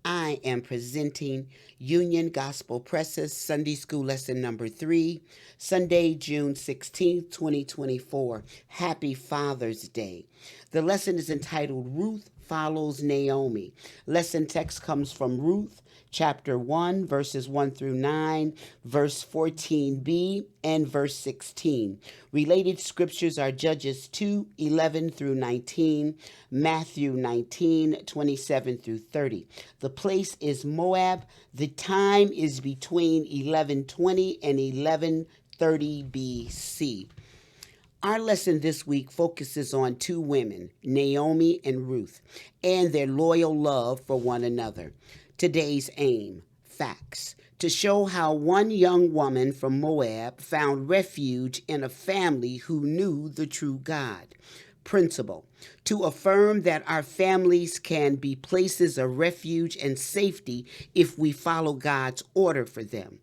I am presenting Union Gospel Press's Sunday School Lesson number 3, Sunday, June 16th, 2024. Happy Father's Day. The lesson is entitled Ruth Follows Naomi. Lesson text comes from Ruth chapter 1, verses 1 through 9, verse 14b, and verse 16. Related scriptures are Judges 2, 11 through 19, Matthew 19, 27 through 30. The place is Moab. The time is between 1120 and 1130 BC. Our lesson this week focuses on two women, Naomi and Ruth, and their loyal love for one another. Today's aim, facts, to show how one young woman from Moab found refuge in a family who knew the true God. Principle, to affirm that our families can be places of refuge and safety if we follow God's order for them.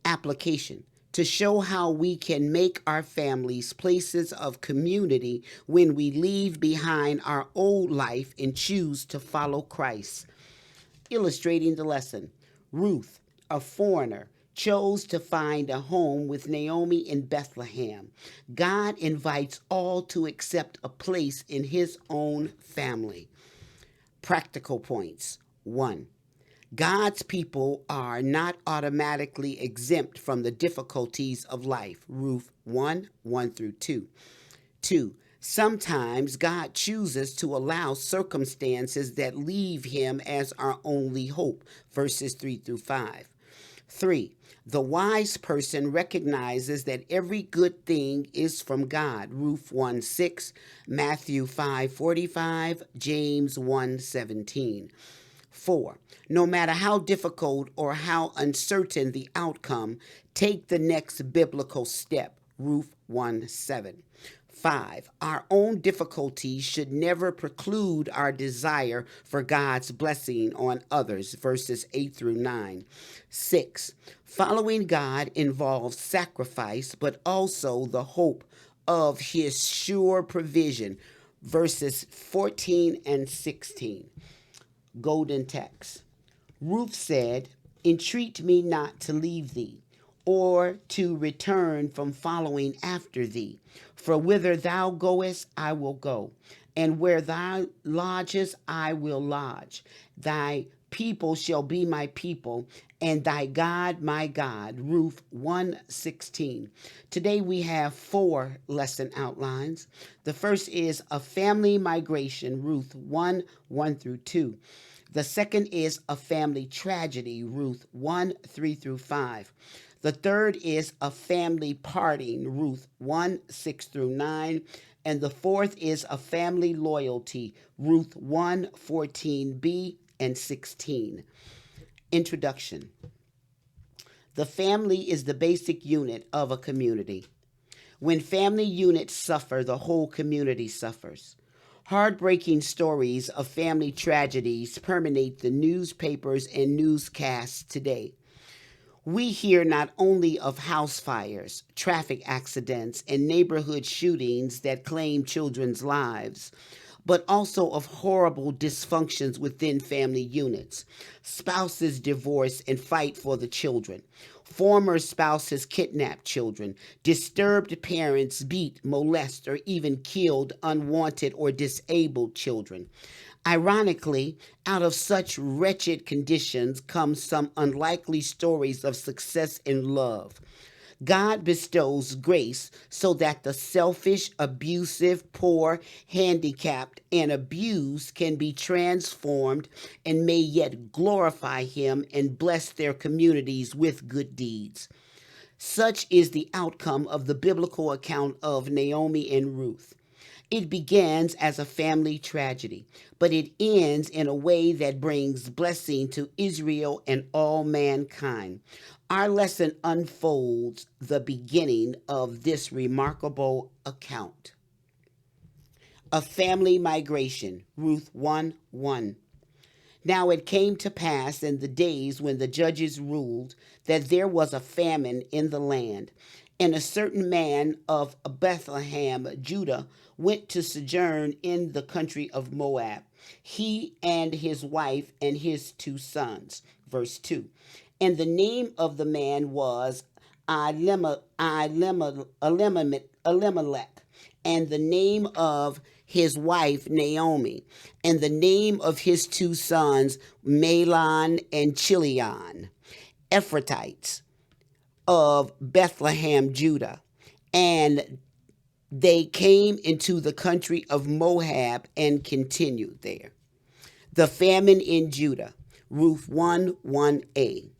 Application, to show how we can make our families places of community when we leave behind our old life and choose to follow Christ. Illustrating the lesson, Ruth, a foreigner, chose to find a home with Naomi in Bethlehem. God invites all to accept a place in his own family. Practical points. 1. God's people are not automatically exempt from the difficulties of life. Ruth 1, 1 through 2. 2. Sometimes God chooses to allow circumstances that leave him as our only hope. Verses 3 through 5. 3. The wise person recognizes that every good thing is from God. Ruth 1, 6, Matthew 5, 45, James 1, 17. 4. No matter how difficult or how uncertain the outcome, take the next biblical step. Ruth 1, 7. 5. Our own difficulties should never preclude our desire for God's blessing on others. Verses 8 through 9. 6. Following God involves sacrifice, but also the hope of his sure provision. Verses 14 and 16. Golden text. Ruth said, "Entreat me not to leave thee, or to return from following after thee. For whither thou goest, I will go, and where thou lodgest, I will lodge. Thy people shall be my people, and thy God my God." Ruth 1:16. Today we have 4 lesson outlines. The first is a family migration, Ruth 1, 1 through 2. The second is a family tragedy, Ruth 1, 3 through 5. The third is a family parting, Ruth 1, 6 through 9. And the fourth is a family loyalty, Ruth 1, 14b and 16. Introduction. The family is the basic unit of a community. When family units suffer, the whole community suffers. Heartbreaking stories of family tragedies permeate the newspapers and newscasts today. We hear not only of house fires, traffic accidents, and neighborhood shootings that claim children's lives, but also of horrible dysfunctions within family units. Spouses divorce and fight for the children. Former spouses kidnap children. Disturbed parents beat, molest, or even killed unwanted or disabled children. Ironically, out of such wretched conditions come some unlikely stories of success and love. God bestows grace so that the selfish, abusive, poor, handicapped, and abused can be transformed and may yet glorify him and bless their communities with good deeds. Such is the outcome of the biblical account of Naomi and Ruth. It begins as a family tragedy, but it ends in a way that brings blessing to Israel and all mankind. Our lesson unfolds the beginning of this remarkable account. A family migration, Ruth 1, 1. Now it came to pass in the days when the judges ruled that there was a famine in the land, and a certain man of Bethlehem, Judah, went to sojourn in the country of Moab, he and his wife and his 2 sons. Verse 2. And the name of the man was Elimelech, and the name of his wife Naomi, and the name of his 2 sons Mahlon and Chilion, Ephrathites of Bethlehem, Judah. And they came into the country of Moab and continued there. The famine in Judah, Ruth 1:1a.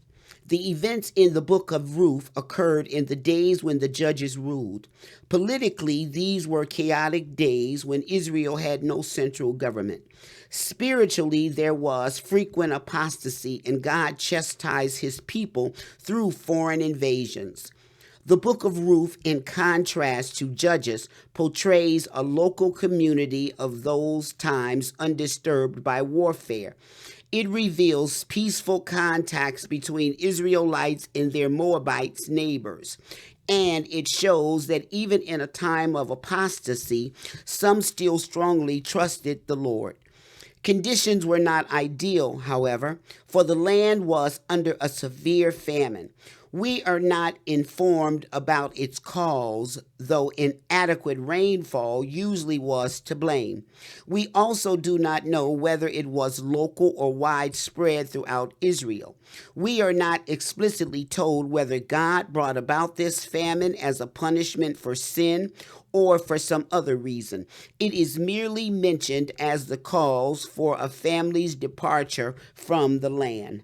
The events in the book of Ruth occurred in the days when the judges ruled. Politically, these were chaotic days when Israel had no central government. Spiritually, there was frequent apostasy, and God chastised his people through foreign invasions. The book of Ruth, in contrast to Judges, portrays a local community of those times undisturbed by warfare. It reveals peaceful contacts between Israelites and their Moabite neighbors. And it shows that even in a time of apostasy, some still strongly trusted the Lord. Conditions were not ideal, however, for the land was under a severe famine. We are not informed about its cause, though inadequate rainfall usually was to blame. We also do not know whether it was local or widespread throughout Israel. We are not explicitly told whether God brought about this famine as a punishment for sin or for some other reason. It is merely mentioned as the cause for a family's departure from the land.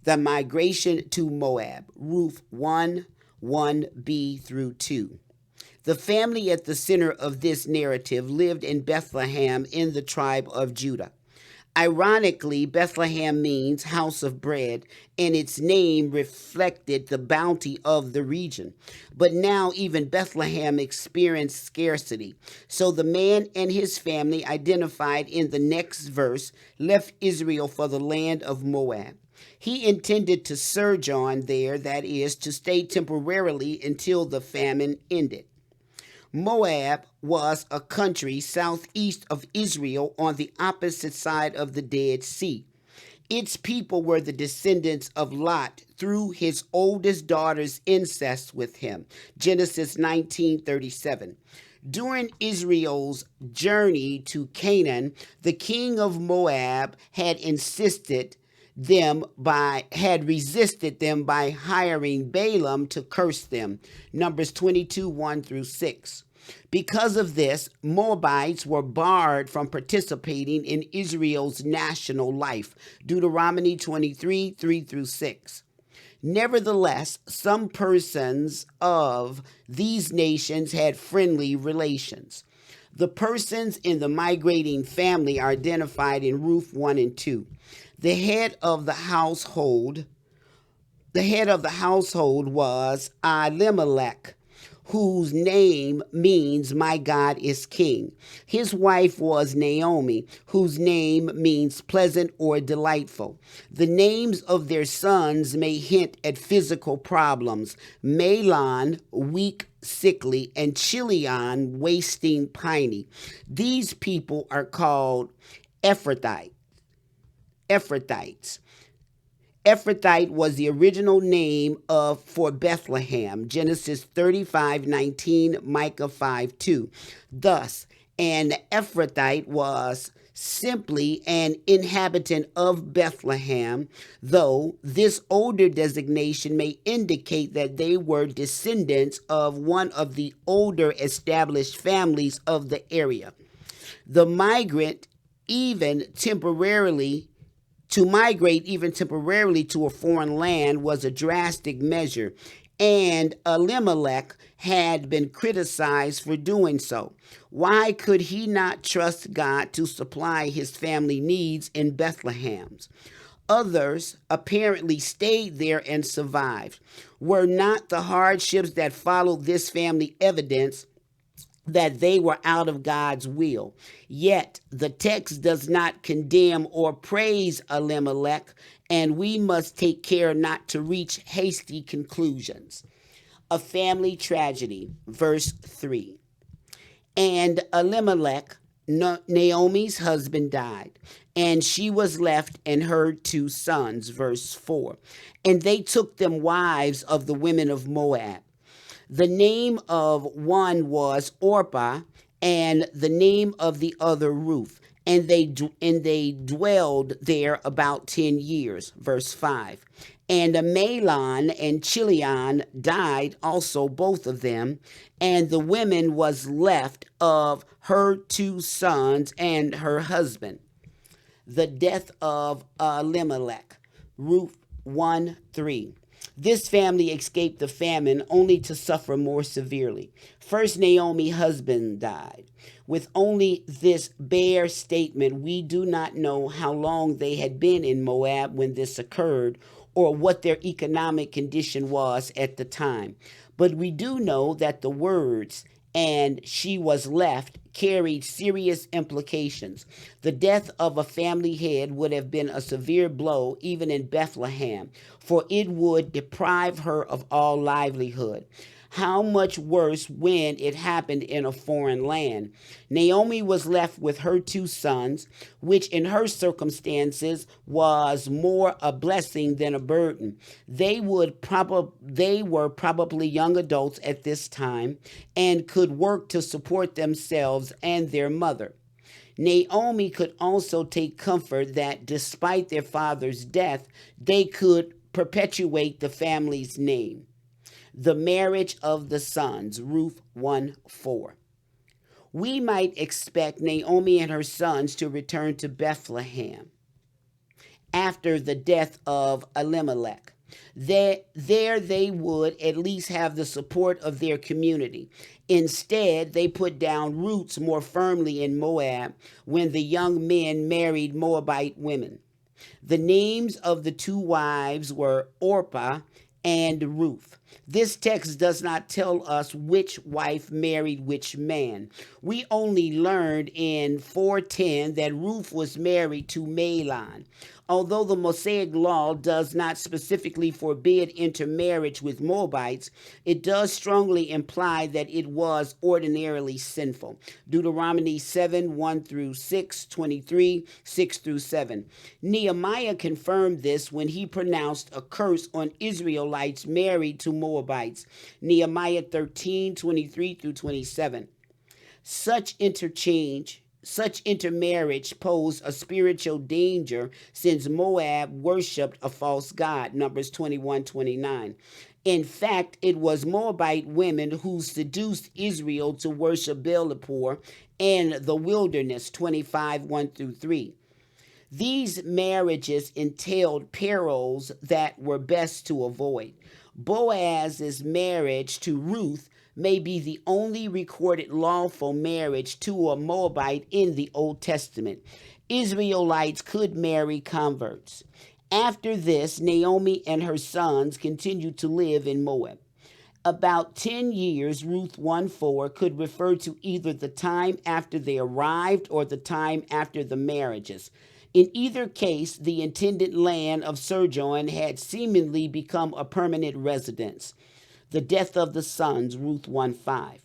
The migration to Moab, Ruth 1:1b through 2. The family at the center of this narrative lived in Bethlehem in the tribe of Judah. Ironically, Bethlehem means house of bread, and its name reflected the bounty of the region. But now even Bethlehem experienced scarcity. So the man and his family, identified in the next verse, left Israel for the land of Moab. He intended to sojourn there, that is, to stay temporarily until the famine ended. Moab was a country southeast of Israel on the opposite side of the Dead Sea. Its people were the descendants of Lot through his oldest daughter's incest with him. Genesis 19:37. During Israel's journey to Canaan, the king of Moab had resisted them by hiring Balaam to curse them. Numbers 22:1 through 6. Because of this, Moabites were barred from participating in Israel's national life. Deuteronomy 23:3 through 6. Nevertheless, some persons of these nations had friendly relations. The persons in the migrating family are identified in Ruth 1 and 2. The head of the household was Elimelech, whose name means my God is king. His wife was Naomi, whose name means pleasant or delightful. The names of their sons may hint at physical problems. Mahlon, weak, sickly, and Chilion, wasting, piney. These people are called Ephrathites. Ephrathite was the original name for Bethlehem. Genesis 35:19, Micah 5:2. Thus, an Ephrathite was simply an inhabitant of Bethlehem, though this older designation may indicate that they were descendants of one of the older established families of the area. The migrate even temporarily to a foreign land was a drastic measure, and Elimelech had been criticized for doing so. Why could he not trust God to supply his family needs in Bethlehem? Others apparently stayed there and survived. Were not the hardships that followed this family evidence that they were out of God's will? Yet the text does not condemn or praise Elimelech, and we must take care not to reach hasty conclusions. A family tragedy, verse 3. And Elimelech, Naomi's husband died, and she was left and her 2 sons. Verse 4. And they took them wives of the women of Moab. The name of one was Orpah, and the name of the other Ruth. And they dwelled there about 10 years. Verse 5. And Mahlon and Chilion died also, both of them, and the women was left of her 2 sons and her husband. The death of Elimelech. Ruth 1:3. This family escaped the famine only to suffer more severely. First, Naomi's husband died. With only this bare statement, we do not know how long they had been in Moab when this occurred, or what their economic condition was at the time. But we do know that the words, and she was left, carried serious implications. The death of a family head would have been a severe blow even in Bethlehem, for it would deprive her of all livelihood. How much worse when it happened in a foreign land. Naomi was left with her 2 sons, which in her circumstances was more a blessing than a burden. They were probably young adults at this time and could work to support themselves and their mother. Naomi could also take comfort that despite their father's death, they could perpetuate the family's name. The marriage of the sons. Ruth 1:4. We might expect Naomi and her sons to return to Bethlehem after the death of Elimelech. There they would at least have the support of their community. Instead, they put down roots more firmly in Moab when the young men married Moabite women. The names of the 2 wives were Orpah and Ruth. This text does not tell us which wife married which man. We only learned in 4:10 that Ruth was married to Mahlon. Although the Mosaic law does not specifically forbid intermarriage with Moabites, it does strongly imply that it was ordinarily sinful. Deuteronomy 7:1-6, 23, 6-7. Nehemiah confirmed this when he pronounced a curse on Israelites married to Moabites. Nehemiah 13:23-27. Such intermarriage posed a spiritual danger since Moab worshipped a false god. Numbers 21:29. In fact, it was Moabite women who seduced Israel to worship Baal-peor in the wilderness. 25:1-3. These marriages entailed perils that were best to avoid. Boaz's marriage to Ruth may be the only recorded lawful marriage to a Moabite in the Old Testament. Israelites could marry converts. After this, Naomi and her sons continued to live in Moab. About 10 years, Ruth 1:4 could refer to either the time after they arrived or the time after the marriages. In either case, the intended land of sojourn had seemingly become a permanent residence. The death of the sons. Ruth 1:5.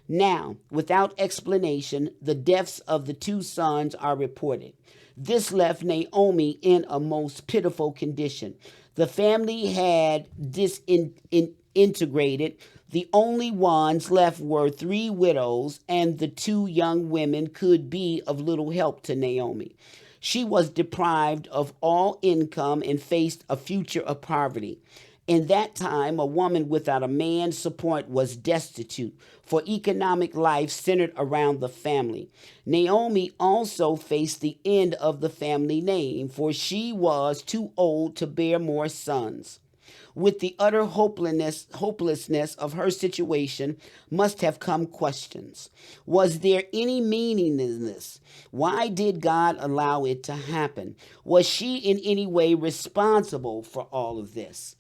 Now, without explanation, the deaths of the 2 sons are reported. This left Naomi in a most pitiful condition. The family had disintegrated. The only ones left were 3 widows, and the 2 young women could be of little help to Naomi. She was deprived of all income and faced a future of poverty. In that time, a woman without a man's support was destitute, for economic life centered around the family. Naomi also faced the end of the family name, for she was too old to bear more sons. With the utter hopelessness of her situation must have come questions. Was there any meaning in this? Why did God allow it to happen? Was she in any way responsible for all of this?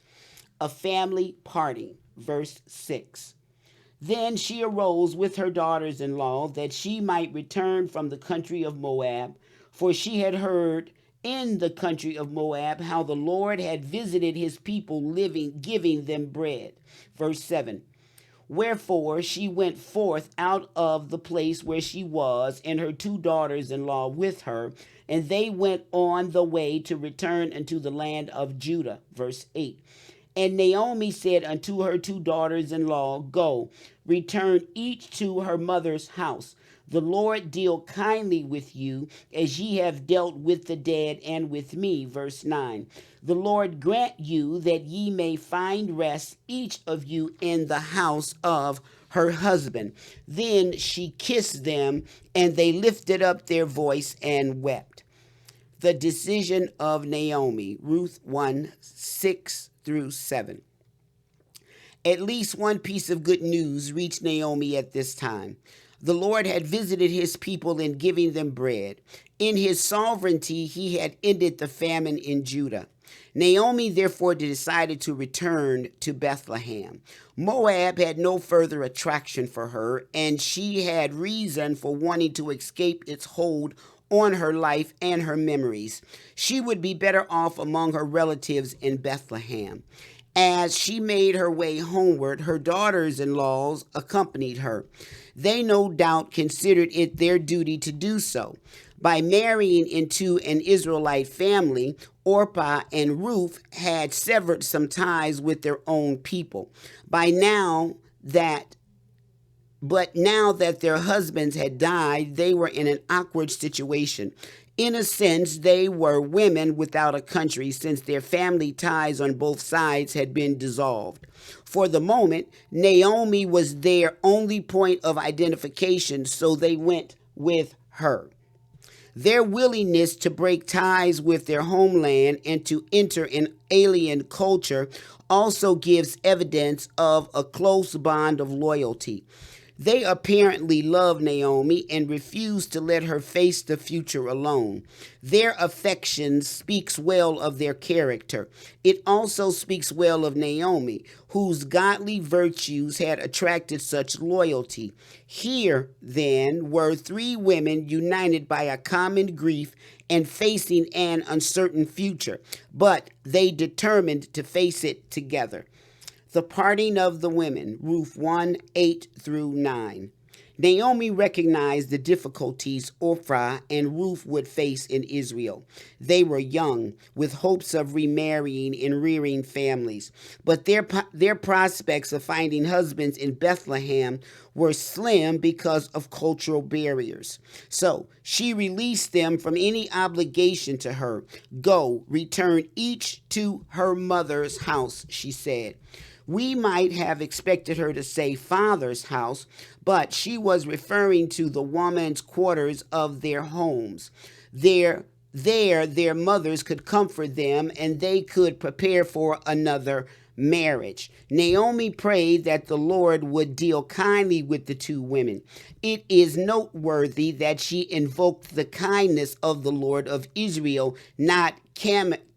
A family party. Verse 6. Then she arose with her daughters-in-law that she might return from the country of Moab, for she had heard in the country of Moab how the Lord had visited his people living, giving them bread. Verse 7. Wherefore she went forth out of the place where she was, and her 2 daughters-in-law with her, and they went on the way to return unto the land of Judah. Verse 8. And Naomi said unto her 2 daughters-in-law, Go, return each to her mother's house. The Lord deal kindly with you, as ye have dealt with the dead and with me. Verse 9. The Lord grant you that ye may find rest, each of you in the house of her husband. Then she kissed them, and they lifted up their voice and wept. The decision of Naomi. Ruth 1, 6 through 7. At least one piece of good news reached Naomi at this time. The Lord had visited his people in giving them bread. In his sovereignty, he had ended the famine in Judah. Naomi therefore decided to return to Bethlehem. Moab had no further attraction for her, and she had reason for wanting to escape its hold on her life and her memories. She would be better off among her relatives in Bethlehem. As she made her way homeward, her daughters-in-law accompanied her. They no doubt considered it their duty to do so. By marrying into an Israelite family, Orpah and Ruth had severed some ties with their own people. But now that their husbands had died, they were in an awkward situation. In a sense, they were women without a country, since their family ties on both sides had been dissolved. For the moment, Naomi was their only point of identification, so they went with her. Their willingness to break ties with their homeland and to enter an alien culture also gives evidence of a close bond of loyalty. They apparently love Naomi and refuse to let her face the future alone. Their affection speaks well of their character. It also speaks well of Naomi, whose godly virtues had attracted such loyalty. Here, then, were 3 women united by a common grief and facing an uncertain future, but they determined to face it together. The parting of the women, Ruth 1, 8 through 9. Naomi recognized the difficulties Orpah and Ruth would face in Israel. They were young, with hopes of remarrying and rearing families, but their prospects of finding husbands in Bethlehem were slim because of cultural barriers. So she released them from any obligation to her. Go, return each to her mother's house, she said. We might have expected her to say father's house, but she was referring to the woman's quarters of their homes. Their mothers could comfort them, and they could prepare for another marriage. Naomi prayed that the Lord would deal kindly with the 2 women. It is noteworthy that she invoked the kindness of the Lord of Israel, not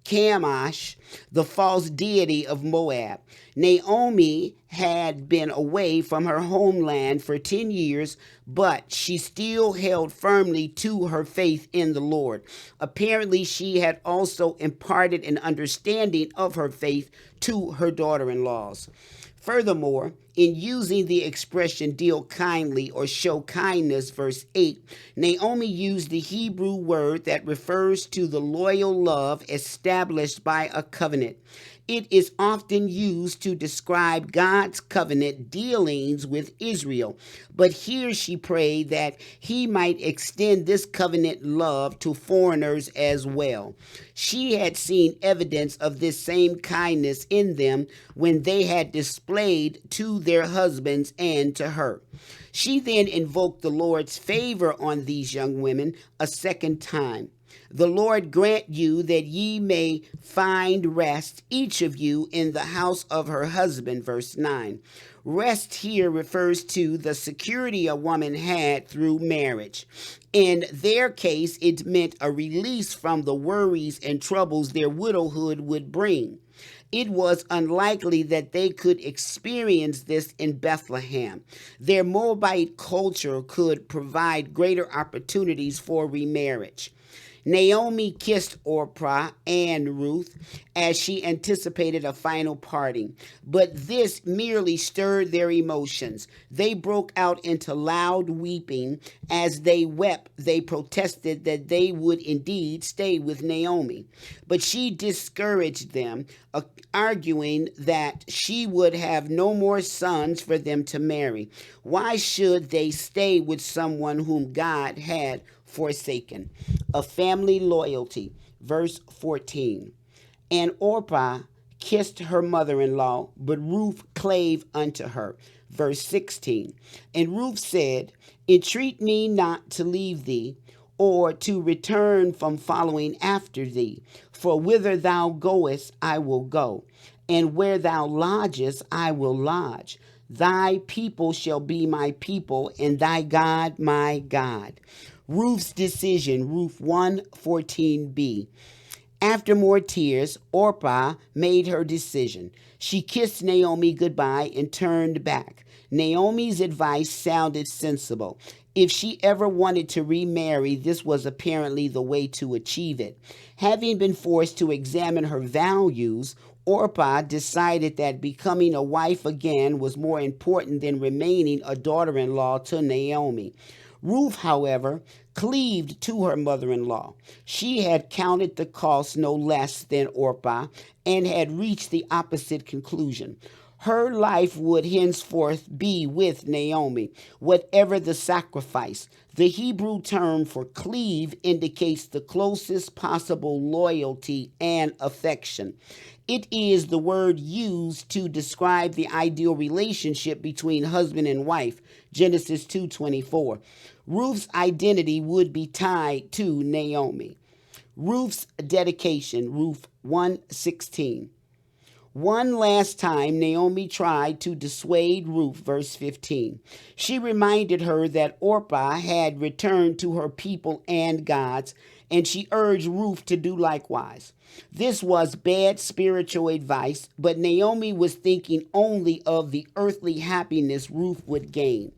Chemosh, the false deity of Moab. Naomi had been away from her homeland for 10 years, but she still held firmly to her faith in the Lord. Apparently, she had also imparted an understanding of her faith to her daughter-in-laws. Furthermore, in using the expression deal kindly or show kindness, verse 8, Naomi used the Hebrew word that refers to the loyal love established by a covenant. It is often used to describe God's covenant dealings with Israel, but here she prayed that he might extend this covenant love to foreigners as well. She had seen evidence of this same kindness in them when they had displayed to their husbands and to her. She then invoked the Lord's favor on these young women a second time. The Lord grant you that ye may find rest, each of you, in the house of her husband, verse 9. Rest here refers to the security a woman had through marriage. In their case, it meant a release from the worries and troubles their widowhood would bring. It was unlikely that they could experience this in Bethlehem. Their Moabite culture could provide greater opportunities for remarriage. Naomi kissed Orpah and Ruth as she anticipated a final parting, but this merely stirred their emotions. They broke out into loud weeping. As they wept, they protested that they would indeed stay with Naomi. But she discouraged them, arguing that she would have no more sons for them to marry. Why should they stay with someone whom God had forsaken? A family loyalty. Verse 14. And Orpah kissed her mother-in-law, but Ruth clave unto her. Verse 16. And Ruth said, Entreat me not to leave thee, or to return from following after thee. For whither thou goest, I will go, and where thou lodgest, I will lodge. Thy people shall be my people, and thy God my God. Ruth's decision, Ruth 1:14b. After more tears, Orpah made her decision. She kissed Naomi goodbye and turned back. Naomi's advice sounded sensible. If she ever wanted to remarry, this was apparently the way to achieve it. Having been forced to examine her values, Orpah decided that becoming a wife again was more important than remaining a daughter-in-law to Naomi. Ruth, however, cleaved to her mother-in-law. She had counted the cost no less than Orpah and had reached the opposite conclusion. Her life would henceforth be with Naomi, whatever the sacrifice. The Hebrew term for cleave indicates the closest possible loyalty and affection. It is the word used to describe the ideal relationship between husband and wife, Genesis 2:24. Ruth's identity would be tied to Naomi. Ruth's dedication, Ruth 1:16. One last time, Naomi tried to dissuade Ruth, verse 15. She reminded her that Orpah had returned to her people and gods, and she urged Ruth to do likewise. This was bad spiritual advice, but Naomi was thinking only of the earthly happiness Ruth would gain.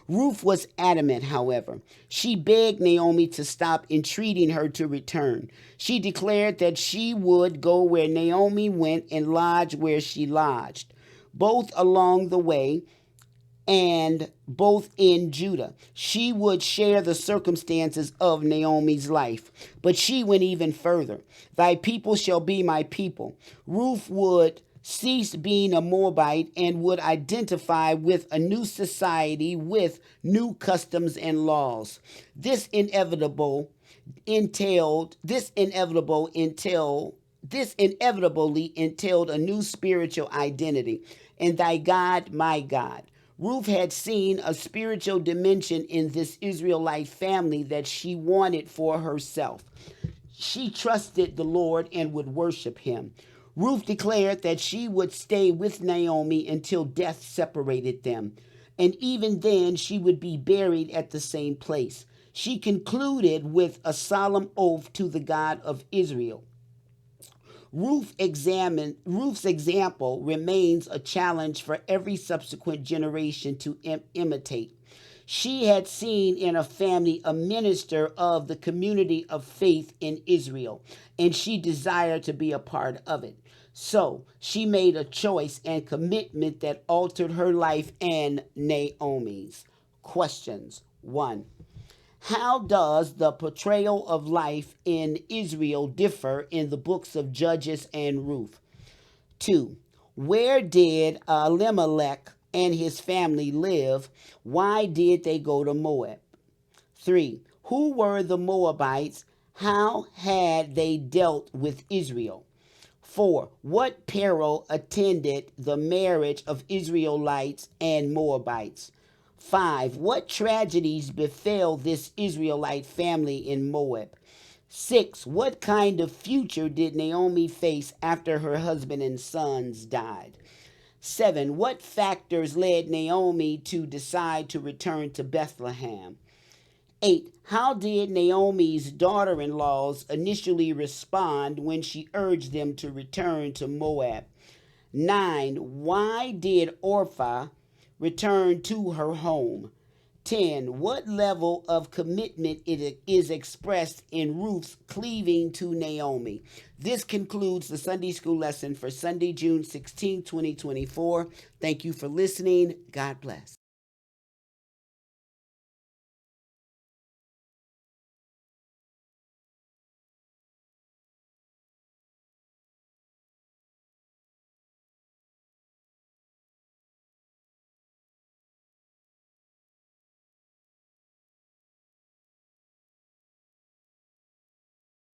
Ruth was adamant, however. She begged Naomi to stop entreating her to return. She declared that she would go where Naomi went and lodge where she lodged, both along the way and both in Judah. She would share the circumstances of Naomi's life, but she went even further. Thy people shall be my people. Ruth would cease being a Moabite and would identify with a new society with new customs and laws. This inevitably entailed a new spiritual identity. And thy God, my God. Ruth had seen a spiritual dimension in this Israelite family that she wanted for herself. She trusted the Lord and would worship him. Ruth declared that she would stay with Naomi until death separated them, and even then she would be buried at the same place. She concluded with a solemn oath to the God of Israel. Ruth's example remains a challenge for every subsequent generation to imitate. She had seen in her family a minister of the community of faith in Israel, and she desired to be a part of it. So she made a choice and commitment that altered her life and Naomi's. Questions. 1. How does the portrayal of life in Israel differ in the books of Judges and Ruth? 2. Where did Elimelech and his family live? Why did they go to Moab? 3. Who were the Moabites? How had they dealt with Israel? 4. What peril attended the marriage of Israelites and Moabites? 5. What tragedies befell this Israelite family in Moab? 6. What kind of future did Naomi face after her husband and sons died? 7. What factors led Naomi to decide to return to Bethlehem? 8. How did Naomi's daughter-in-laws initially respond when she urged them to return to Moab? 9. Why did Orpah return to her home? 10. What level of commitment it is expressed in Ruth's cleaving to Naomi? This concludes the Sunday school lesson for Sunday, June 16, 2024. Thank you for listening. God bless.